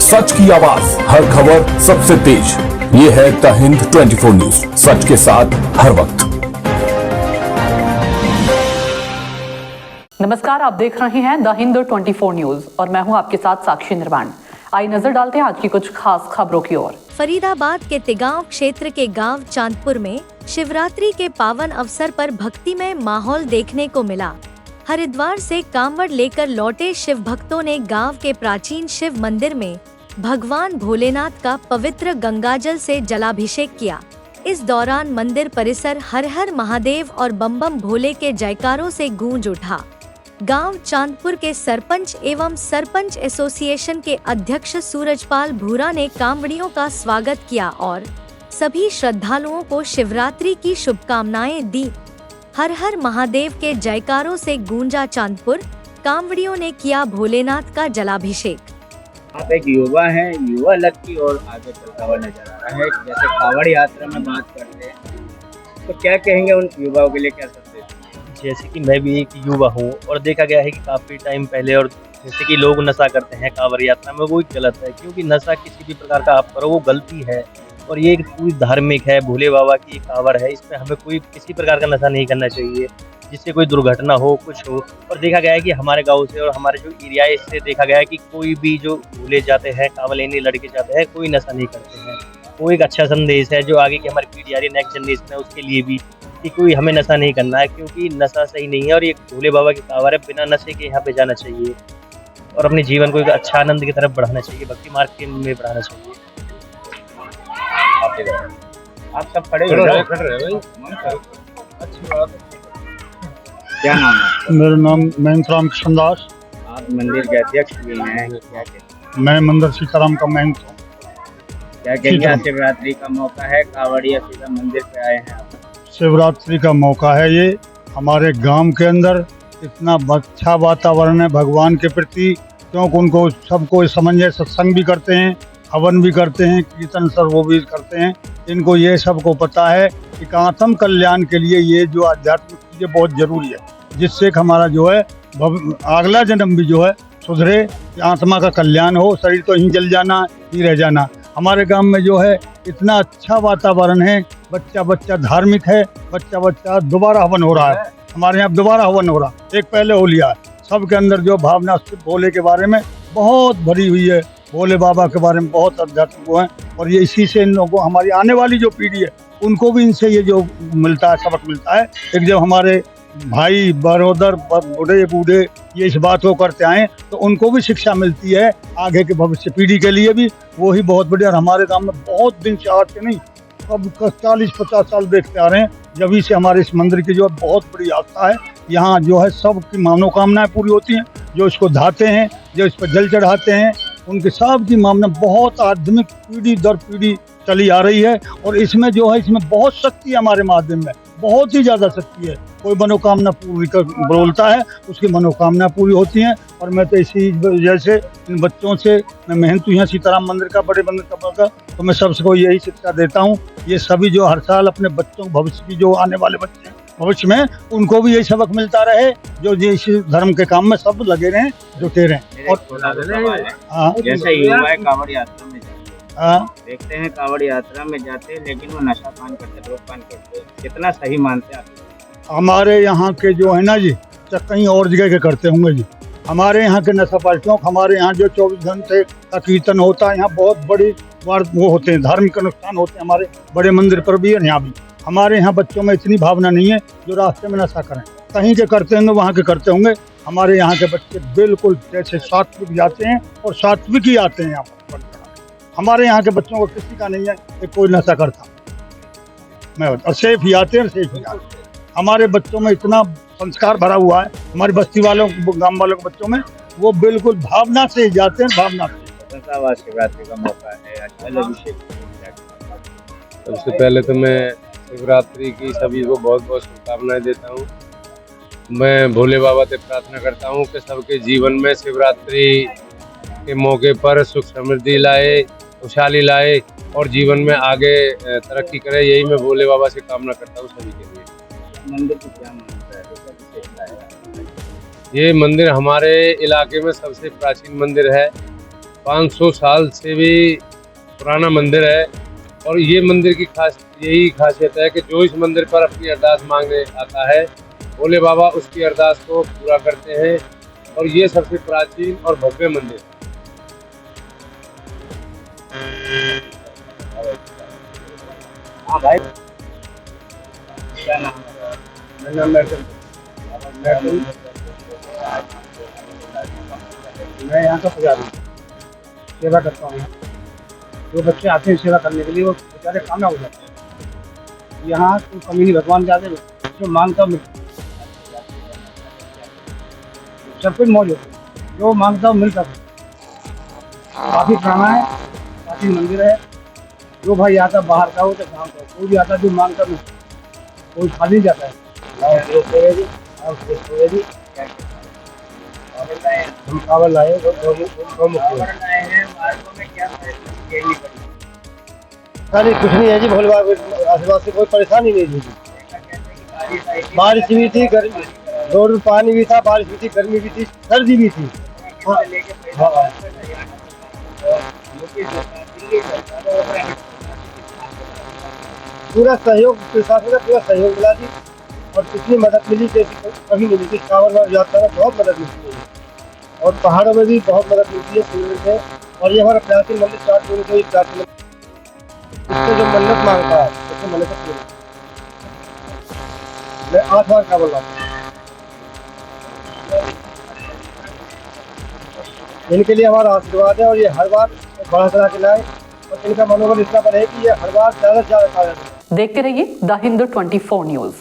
सच की आवाज, हर खबर सबसे तेज। ये है द हिंद 24 न्यूज, सच के साथ हर वक्त। नमस्कार, आप देख रहे हैं द हिंद 24 न्यूज और मैं हूं आपके साथ साक्षी निर्वाण। आइए नजर डालते हैं आज की कुछ खास खबरों की ओर। फरीदाबाद के तिगांव क्षेत्र के गांव चांदपुर में शिवरात्रि के पावन अवसर पर भक्तिमय माहौल देखने को मिला। हरिद्वार से कांवड़ लेकर लौटे शिव भक्तों ने गांव के प्राचीन शिव मंदिर में भगवान भोलेनाथ का पवित्र गंगाजल से जलाभिषेक किया। इस दौरान मंदिर परिसर हर हर महादेव और बम बम भोले के जयकारों से गूंज उठा। गांव चांदपुर के सरपंच एवं सरपंच एसोसिएशन के अध्यक्ष सूरजपाल भूरा ने कांवड़ियों का स्वागत किया और सभी श्रद्धालुओं को शिवरात्रि की शुभकामनाएं दी। हर हर महादेव के जयकारों से गूंजा चांदपुर, कांवड़ियों ने किया भोलेनाथ का जलाभिषेक। आप एक युवा हैं, युवा लड़की और आगे चलता हुआ नजर आ रहा है। जैसे कांवड़ यात्रा में बात करते हैं तो क्या कहेंगे उन युवाओं के लिए, क्या संदेश? जैसे कि मैं भी एक युवा हूँ और देखा गया है कि काफ़ी टाइम पहले और जैसे कि लोग नशा करते हैं कांवड़ यात्रा में, वो गलत है, क्योंकि नशा किसी भी प्रकार का आप करो वो गलती है। और ये पूरी धार्मिक है, भोले बाबा की कांवड़ है, इसमें हमें कोई किसी प्रकार का नशा नहीं करना चाहिए जिससे कोई दुर्घटना हो, कुछ हो। और देखा गया है कि हमारे गांव से और हमारे जो एरिया है इससे देखा गया है कि कोई भी जो भोले जाते हैं, कांवड़ लेने लड़के जाते हैं, कोई नशा नहीं करते हैं। वो एक अच्छा संदेश है जो आगे की हमारी पीढ़ी आ रही नेक्स्ट जनरेशन है उसके लिए भी, कि कोई हमें नशा नहीं करना है, क्योंकि नशा सही नहीं है। और ये भोले बाबा की कांवड़ है, बिना नशे के यहाँ पे जाना चाहिए और अपने जीवन को एक अच्छा आनंद की तरफ बढ़ाना चाहिए, भक्ति मार्ग में बढ़ाना चाहिए। आप सब खड़े हो जाओ। अच्छी बात। क्या नाम है? मेरा नाम महेंद्र राम कृष्णदास। आप मंदिर के अध्यक्ष भी हैं, क्या कहेंगे? मैं मंदिर सीताराम का महंत हूँ। क्या कहेंगे? शिवरात्रि का मौका है, कांवड़िया सीधा मंदिर पे आए हैं आप। शिवरात्रि का मौका है, ये हमारे गांव के अंदर इतना अच्छा वातावरण है भगवान के प्रति, क्योंकि उनको सबको समझे, सत्संग भी करते हैं, हवन भी करते हैं, कीर्तन सर वो भी करते हैं। इनको ये सबको पता है कि आत्म कल्याण के लिए ये जो आध्यात्मिक चीज़ें बहुत जरूरी है, जिससे कि हमारा जो है अगला जन्म भी जो है सुधरे, आत्मा का कल्याण हो। शरीर तो ही जल जाना ही रह जाना। हमारे गांव में जो है इतना अच्छा वातावरण है, बच्चा बच्चा धार्मिक है, बच्चा बच्चा दोबारा हवन हो रहा है। हमारे यहाँ दोबारा हवन हो रहा है, एक पहले हो लिया है। सबके अंदर जो भावना भोले के बारे में बहुत भरी हुई है, भोले बाबा के बारे में बहुत आध्यात्मिक है। और ये इसी से इन लोगों, हमारी आने वाली जो पीढ़ी है उनको भी इनसे ये जो मिलता है, सबक मिलता है। एक जब हमारे भाई बरोदर बूढ़े बूढ़े ये इस बात को करते आए तो उनको भी शिक्षा मिलती है आगे के भविष्य पीढ़ी के लिए भी, वो ही बहुत बढ़िया। और हमारे गांव में बहुत दिन से आज से नहीं, अब 40-50 साल देखते आ रहे हैं, जब से हमारे इस मंदिर की जो है बहुत बड़ी आस्था है। यहाँ जो है सबकी मनोकामनाएं पूरी होती हैं, जो इसको धाते हैं, जो इस पर जल चढ़ाते हैं, उनके सब की मामला बहुत आध्यात्मिक पीढ़ी दर पीढ़ी चली आ रही है। और इसमें जो है, इसमें बहुत शक्ति है, हमारे माध्यम में बहुत ही ज़्यादा शक्ति है। कोई मनोकामना पूरी कर बोलता है, उसकी मनोकामना पूरी होती हैं। और मैं तो इसी वजह से इन बच्चों से, मैं मेहनत हूँ यहाँ सीताराम मंदिर का, बड़े मंदिर का, तो मैं सबको यही शिक्षा देता हूँ। ये सभी जो हर साल अपने बच्चों, भविष्य की जो आने वाले बच्चे भविष्य में, उनको भी यही सबक मिलता रहे, जो इस धर्म के काम में सब लगे रहें, जुटे रहें। और जैसे युवा कांवड़ यात्रा में देखते हैं, कांवड़ यात्रा में जाते हैं लेकिन वो नशा पान करते, धूम्रपान करते, कितना सही मानते हैं आप? हमारे यहाँ के जो है ना जी, कहीं और जगह के करते होंगे जी। हमारे यहाँ के नशा पार्टियों, हमारे यहाँ जो 24 घंटे का कीर्तन होता है, यहाँ बहुत बड़ी वो होते हैं, धार्मिक अनुष्ठान होते हैं हमारे बड़े मंदिर पर भी और यहाँ भी। हमारे यहाँ बच्चों में इतनी भावना नहीं है जो रास्ते में नशा करें। कहीं के करते होंगे, वहाँ के करते होंगे। हमारे यहाँ के बच्चे बिल्कुल जैसे सात्विक जाते हैं और सात्विक ही आते हैं यहाँ पर। हमारे यहाँ के बच्चों को किसी का नहीं है कि कोई नशा करता, मैं और सेफ ही आते हैं, सेफ ही आते हैं। हमारे बच्चों में इतना संस्कार भरा हुआ है, हमारी बस्ती वालों, गांव वालों के बच्चों में, वो बिल्कुल भावना से जाते हैं, भावना से। शिवरात्रि का मौका है, सबसे पहले तो मैं शिवरात्रि की सभी को बहुत बहुत शुभकामनाएं देता हूँ। मैं भोले बाबा से प्रार्थना करता हूँ कि सबके जीवन में शिवरात्रि के मौके पर सुख समृद्धि लाए, खुशहाली लाए और जीवन में आगे तरक्की करे। यही मैं भोले बाबा से कामना करता हूँ सभी के लिए। मंदिर की क्या मान्यता है? ये मंदिर हमारे इलाके में सबसे प्राचीन मंदिर है 500 साल से भी पुराना मंदिर है। और ये मंदिर की यही खासियत है कि जो इस मंदिर पर अपनी अरदास मांगने आता है, भोले बाबा उसकी अरदास को पूरा करते हैं। और ये सबसे प्राचीन और भव्य मंदिर है। हाँ भाई, क्या नाम है? मेरा नाम मैं यहाँ का पुजारी हूँ, सेवा करता हूँ। जो बच्चे आते हैं सेवा करने के लिए वो बेचारे कामयाब हो जाते हैं। यहाँ कोई कमी नहीं, भगवान जाते जो मांगता मिलता, सब कुछ मौज होती है, जो मांगता मिलता है। काफ़ी पुराना है, काफ़ी मंदिर है। जो भाई आता बाहर का हो तो गाँव का, कोई भी आता जो मांगता मिलता, कोई खाली जाता है। हम कावल लाए अरे कुछ नहीं है जी, भोले बाबा के आशीर्वाद से कोई परेशानी नहीं हुई। बारिश भी थी, गर्मी, रोड में पानी भी था, बारिश भी थी, गर्मी भी थी, सर्दी भी थी। पूरा सहयोग प्रशासन का पूरा सहयोग मिला जी। और कितनी मदद मिली जैसी कभी मिली थी। कांवड़ यात्रा में बहुत मदद मिलती है और पहाड़ों में भी बहुत मदद मिलती है सूरज में। और ये हमारा प्राचीन मंदिर 4 किलोमीटर प्राचीन, इससे जो मन्नत मांगता है उससे मन्नत पूरी। मैं 8 बार कांवड़ लाता हूँ। इनके लिए हमारा आशीर्वाद है और ये हर बार बढ़ा चढ़ा के लाए और इनका मनोबल इतना बड़ा है कि ये हर बार ज़्यादा से ज़्यादा खा जाते हैं। देखते रहिए द हिंदू 24 न्यूज।